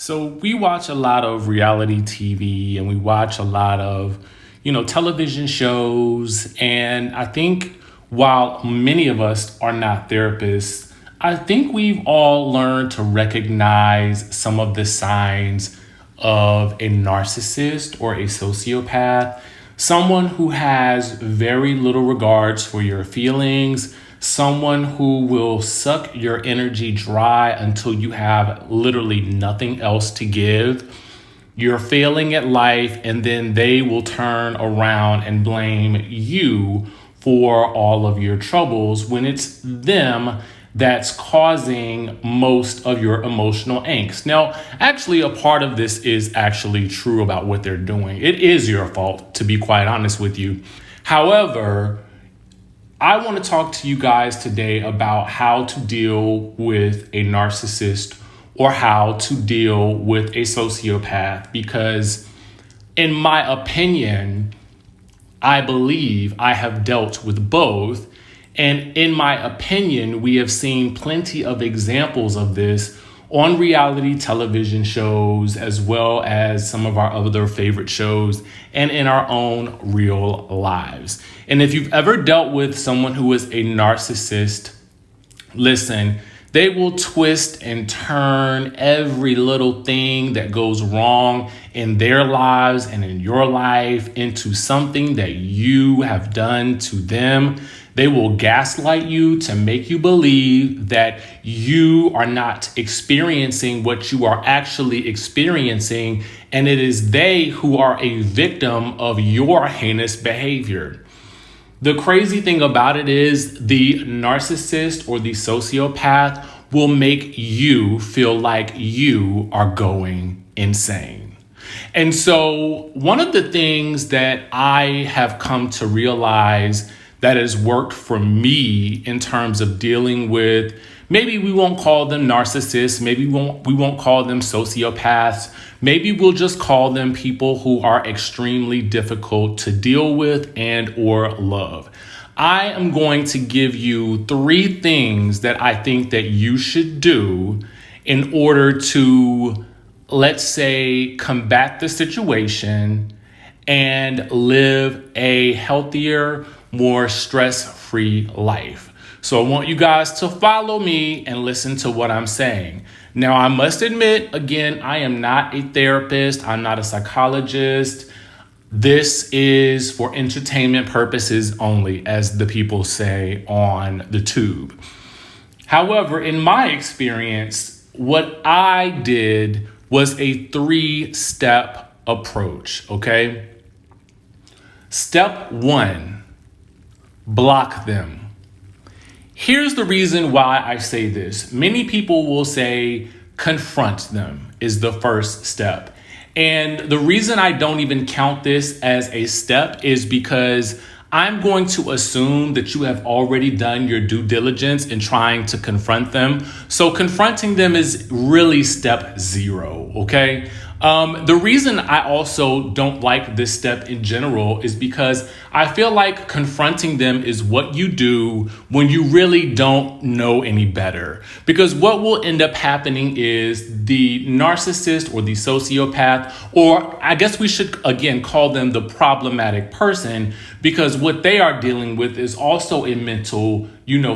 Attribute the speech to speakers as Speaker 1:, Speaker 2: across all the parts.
Speaker 1: So we watch a lot of reality TV and we watch a lot of, television shows. And I think while many of us are not therapists, I think we've all learned to recognize some of the signs of a narcissist or a sociopath, someone who has very little regards for your feelings, someone who will suck your energy dry until you have literally nothing else to give. You're failing at life, and then they will turn around and blame you for all of your troubles when it's them that's causing most of your emotional angst. Now, actually, a part of this is actually true about what they're doing. It is your fault, to be quite honest with you. However, I want to talk to you guys today about how to deal with a narcissist or how to deal with a sociopath, because in my opinion, I believe I have dealt with both. And in my opinion, we have seen plenty of examples of this on reality television shows, as well as some of our other favorite shows and in our own real lives. And if you've ever dealt with someone who is a narcissist, listen, they will twist and turn every little thing that goes wrong in their lives and in your life into something that you have done to them. They will gaslight you to make you believe that you are not experiencing what you are actually experiencing, and it is they who are a victim of your heinous behavior. The crazy thing about it is the narcissist or the sociopath will make you feel like you are going insane. And so one of the things that I have come to realize that has worked for me in terms of dealing with, maybe we won't call them narcissists, maybe we won't call them sociopaths, maybe we'll just call them people who are extremely difficult to deal with and or love. I am going to give you 3 things that I think that you should do in order to, let's say, combat the situation and live a healthier, more stress-free life. So I want you guys to follow me and listen to what I'm saying. Now, I must admit, again, I am not a therapist. I'm not a psychologist. This is for entertainment purposes only, as the people say on the tube. However, in my experience, what I did was a 3-step approach, okay? Step 1. Block them. Here's the reason why I say this. Many people will say confront them is the first step. And the reason I don't even count this as a step is because I'm going to assume that you have already done your due diligence in trying to confront them. So confronting them is really step 0, okay? The reason I also don't like this step in general is because I feel like confronting them is what you do when you really don't know any better. Because what will end up happening is the narcissist or the sociopath, or I guess we should again call them the problematic person, because what they are dealing with is also a mental,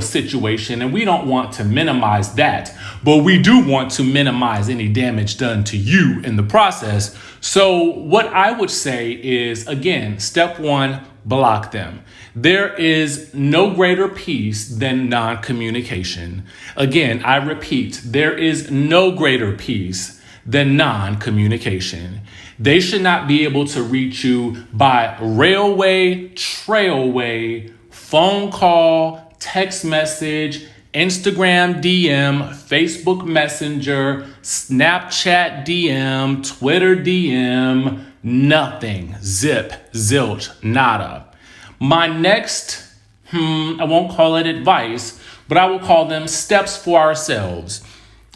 Speaker 1: situation, and we don't want to minimize that, but we do want to minimize any damage done to you in the process. So what I would say is, again, step 1, block them. There is no greater peace than non-communication. Again, I repeat, there is no greater peace than non-communication. They should not be able to reach you by railway, trailway, phone call, text message, Instagram DM, Facebook Messenger, Snapchat DM, Twitter DM, nothing. Zip, zilch, nada. My next, I won't call it advice, but I will call them steps for ourselves.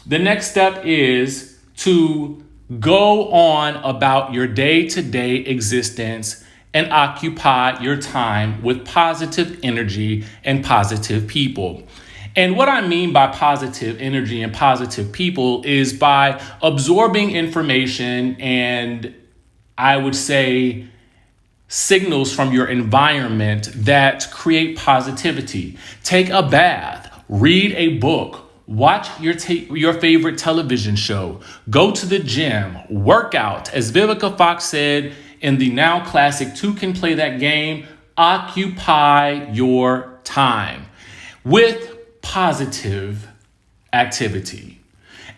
Speaker 1: The next step is to go on about your day-to-day existence and occupy your time with positive energy and positive people. And what I mean by positive energy and positive people is by absorbing information and, I would say, signals from your environment that create positivity. Take a bath, read a book, watch your favorite television show, go to the gym, work out. As Vivica Fox said in the now classic Two Can Play That Game, occupy your time with positive activity.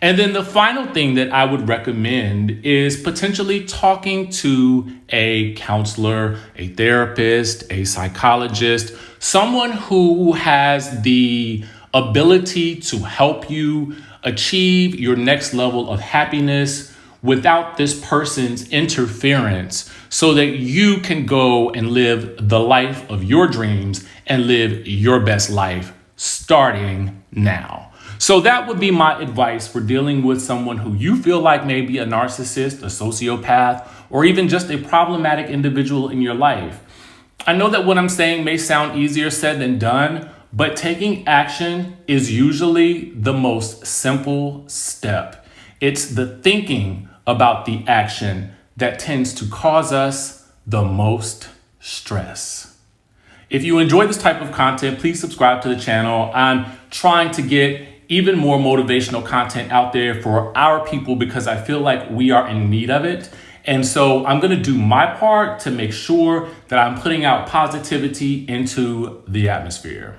Speaker 1: And then the final thing that I would recommend is potentially talking to a counselor, a therapist, a psychologist, someone who has the ability to help you achieve your next level of happiness without this person's interference, so that you can go and live the life of your dreams and live your best life starting now. So that would be my advice for dealing with someone who you feel like may be a narcissist, a sociopath, or even just a problematic individual in your life. I know that what I'm saying may sound easier said than done, but taking action is usually the most simple step. It's the thinking about the action that tends to cause us the most stress. If you enjoy this type of content, please subscribe to the channel. I'm trying to get even more motivational content out there for our people because I feel like we are in need of it. And so I'm going to do my part to make sure that I'm putting out positivity into the atmosphere.